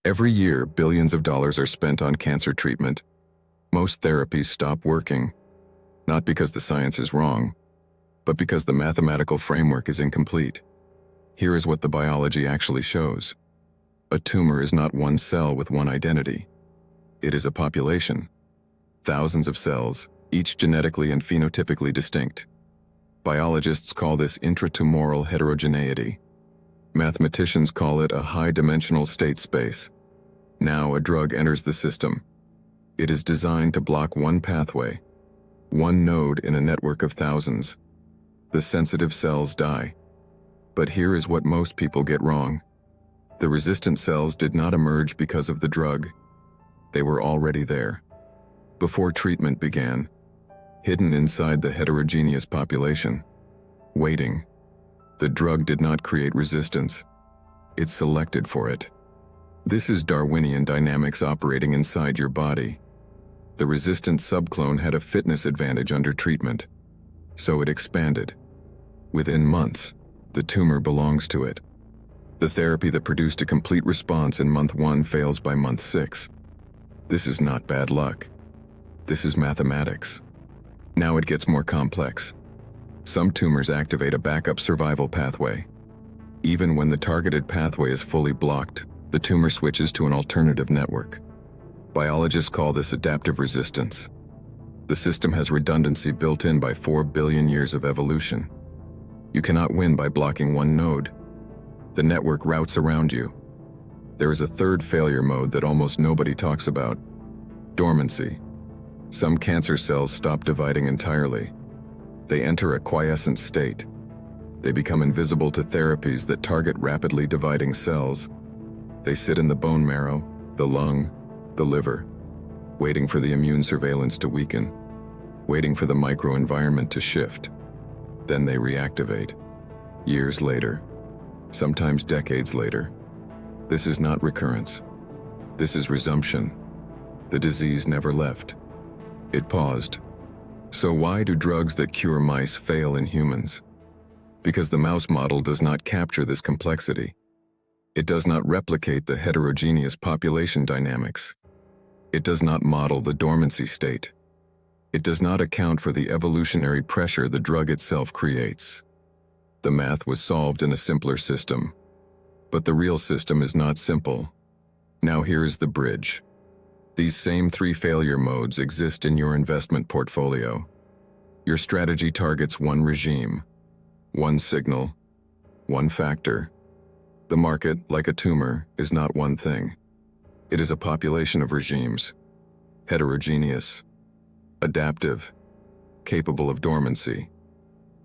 Every year, billions of dollars are spent on cancer treatment. Most therapies stop working, not because the science is wrong, but because the mathematical framework is incomplete. Here is what the biology actually shows. A tumor is not one cell with one identity. It is a population. Thousands of cells, each genetically and phenotypically distinct. Biologists call this intratumoral heterogeneity. Mathematicians call it a high-dimensional state space. Now a drug enters the system. It is designed to block one pathway, one node in a network of thousands. The sensitive cells die. But here is what most people get wrong. The resistant cells did not emerge because of the drug. They were already there, before treatment began, hidden inside the heterogeneous population, waiting. The drug did not create resistance. It selected for it. This is Darwinian dynamics operating inside your body. The resistant subclone had a fitness advantage under treatment, so it expanded. Within months, the tumor belongs to it. The therapy that produced a complete response in month 1 fails by month 6. This is not bad luck. This is mathematics. Now it gets more complex. Some tumors activate a backup survival pathway. Even when the targeted pathway is fully blocked, the tumor switches to an alternative network. Biologists call this adaptive resistance. The system has redundancy built in by 4 billion years of evolution. You cannot win by blocking one node. The network routes around you. There is a third failure mode that almost nobody talks about: dormancy. Some cancer cells stop dividing entirely. They enter a quiescent state. They become invisible to therapies that target rapidly dividing cells. They sit in the bone marrow, the lung, the liver, waiting for the immune surveillance to weaken, waiting for the microenvironment to shift. Then they reactivate. Years later, sometimes decades later. This is not recurrence. This is resumption. The disease never left. It paused. So why do drugs that cure mice fail in humans? Because the mouse model does not capture this complexity. It does not replicate the heterogeneous population dynamics. It does not model the dormancy state. It does not account for the evolutionary pressure the drug itself creates. The math was solved in a simpler system. But the real system is not simple. Now here is the bridge. These same 3 failure modes exist in your investment portfolio. Your strategy targets one regime, one signal, one factor. The market, like a tumor, is not one thing. It is a population of regimes, heterogeneous, adaptive, capable of dormancy.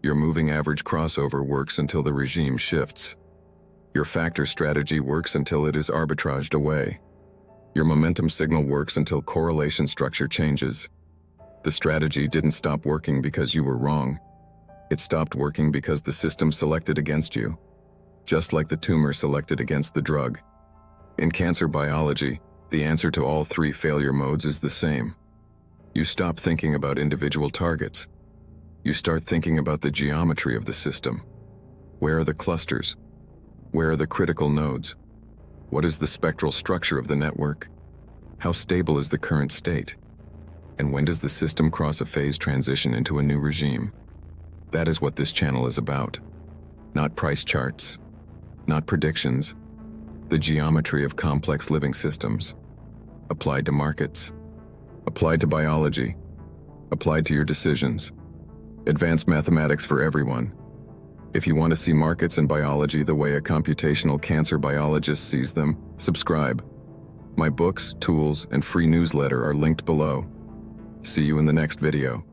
Your moving average crossover works until the regime shifts. Your factor strategy works until it is arbitraged away. Your momentum signal works until correlation structure changes. The strategy didn't stop working because you were wrong. It stopped working because the system selected against you, just like the tumor selected against the drug. In cancer biology, the answer to all 3 failure modes is the same. You stop thinking about individual targets. You start thinking about the geometry of the system. Where are the clusters? Where are the critical nodes? What is the spectral structure of the network? How stable is the current state? And when does the system cross a phase transition into a new regime? That is what this channel is about. Not price charts, not predictions. The geometry of complex living systems. Applied to markets. Applied to biology. Applied to your decisions. Advanced mathematics for everyone. If you want to see markets and biology the way a computational cancer biologist sees them, subscribe. My books, tools, and free newsletter are linked below. See you in the next video.